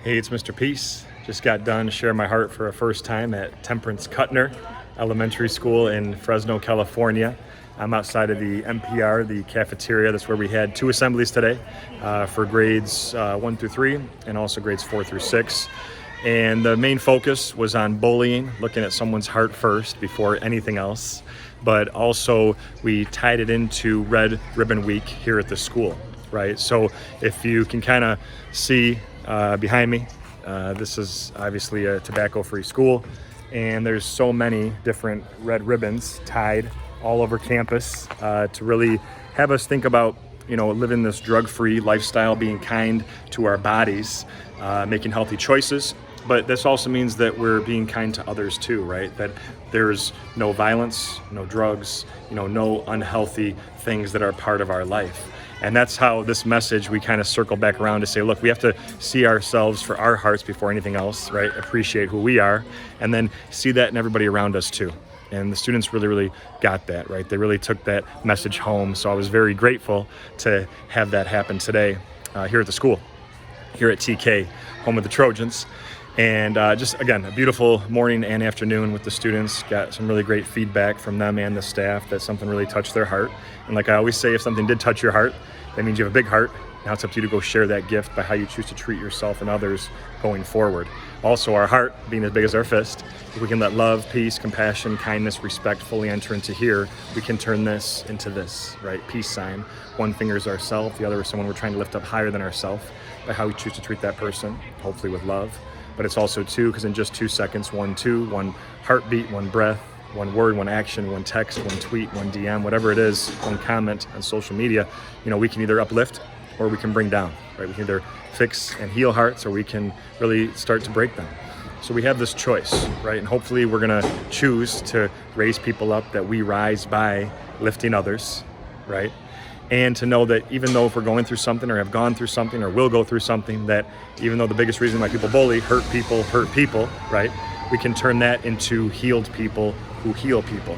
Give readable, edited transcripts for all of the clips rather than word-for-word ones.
Hey, it's Mr. Peace. Just got done sharing my heart for a first time at Temperance-Kutner Elementary School in Fresno, California. I'm outside of the NPR, the cafeteria. That's where we had 2 assemblies today for grades 1 through 3 and also grades 4 through 6. And the main focus was on bullying, looking at someone's heart first before anything else. But also we tied it into Red Ribbon Week here at the school, right? So if you can kind of see behind me, this is obviously a tobacco-free school, and there's so many different red ribbons tied all over campus to really have us think about, living this drug-free lifestyle, being kind to our bodies, making healthy choices. But this also means that we're being kind to others too, right? That there's no violence, no drugs, no unhealthy things that are part of our life. And that's how this message, we kind of circle back around to say, look, we have to see ourselves for our hearts before anything else, right? Appreciate who we are, and then see that in everybody around us too. And the students really got that, right? They really took that message home. So I was very grateful to have that happen today here at the school, here at TK, home of the Trojans. And just, again, a beautiful morning and afternoon with the students. Got some really great feedback from them and the staff that something really touched their heart. And like I always say, if something did touch your heart, that means you have a big heart. Now it's up to you to go share that gift by how you choose to treat yourself and others going forward. Also, our heart being as big as our fist, if we can let love, peace, compassion, kindness, respect fully enter into here, we can turn this into this, right? Peace sign. One finger is ourself, the other is someone we're trying to lift up higher than ourselves by how we choose to treat that person, hopefully with love. But it's also 2, because in just 2 seconds, 1, 2, 1 heartbeat, 1 breath, 1 word, 1 action, 1 text, 1 tweet, 1 DM, whatever it is, 1 comment on social media, we can either uplift or we can bring down, right? We can either fix and heal hearts, or we can really start to break them. So we have this choice, right? And hopefully we're gonna choose to raise people up that we rise by lifting others, right? And to know that even though if we're going through something or have gone through something or will go through something, that even though the biggest reason why people bully, hurt people, right? We can turn that into healed people who heal people.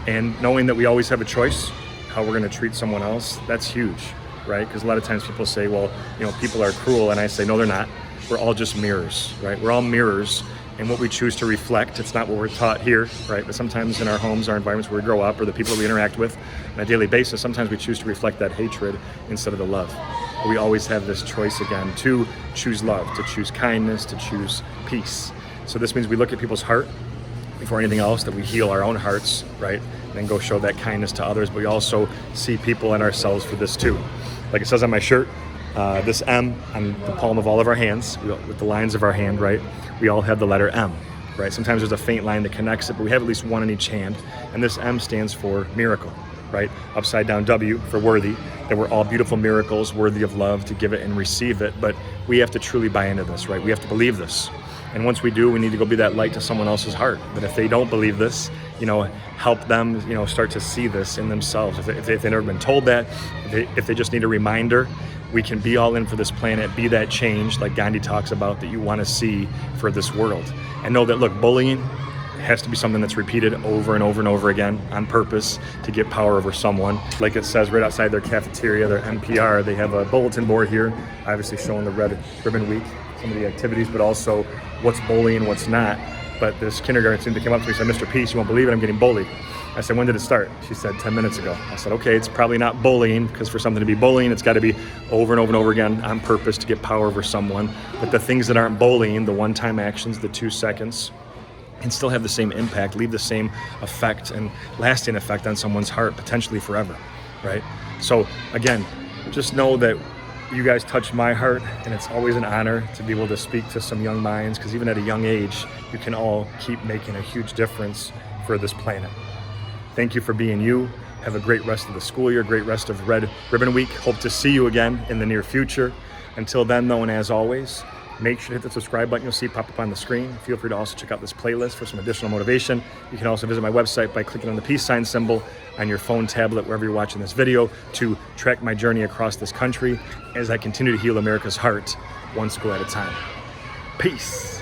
And knowing that we always have a choice how we're gonna treat someone else, that's huge, right? Because a lot of times people say, well, people are cruel, and I say, no, they're not. We're all just mirrors, right? We're all mirrors, and what we choose to reflect, it's not what we're taught here, right? But sometimes in our homes, our environments where we grow up, or the people we interact with on a daily basis, sometimes we choose to reflect that hatred instead of the love. But we always have this choice again to choose love, to choose kindness, to choose peace. So this means we look at people's heart before anything else, that we heal our own hearts, right? And then go show that kindness to others, but we also see people and ourselves for this too. Like it says on my shirt, this M on the palm of all of our hands, with the lines of our hand, right? We all have the letter M, right? Sometimes there's a faint line that connects it, but we have at least one in each hand. And this M stands for miracle, right? Upside down W for worthy, that we're all beautiful miracles worthy of love to give it and receive it. But we have to truly buy into this, right? We have to believe this. And once we do, we need to go be that light to someone else's heart. But if they don't believe this, help them, start to see this in themselves. If they've never been told that, if they just need a reminder, we can be all in for this planet, be that change like Gandhi talks about that you want to see for this world. And know that, look, bullying has to be something that's repeated over and over and over again on purpose to get power over someone. Like it says right outside their cafeteria, their NPR, they have a bulletin board here, obviously showing the Red Ribbon Week, some of the activities, but also what's bullying, what's not. But this kindergarten student came up to me and said, Mr. Peace, you won't believe it, I'm getting bullied. I said, when did it start? She said, 10 minutes ago. I said, okay, it's probably not bullying, because for something to be bullying, it's got to be over and over and over again on purpose to get power over someone. But the things that aren't bullying, the one-time actions, the 2 seconds, can still have the same impact, leave the same effect and lasting effect on someone's heart, potentially forever, right? So again, just know that you guys touch my heart, and it's always an honor to be able to speak to some young minds, because even at a young age, you can all keep making a huge difference for this planet. Thank you for being you. Have a great rest of the school year, great rest of Red Ribbon Week. Hope to see you again in the near future. Until then, though, and as always, make sure to hit the subscribe button you'll see pop up on the screen. Feel free to also check out this playlist for some additional motivation. You can also visit my website by clicking on the peace sign symbol on your phone, tablet, wherever you're watching this video, to track my journey across this country as I continue to heal America's heart, one school at a time. Peace.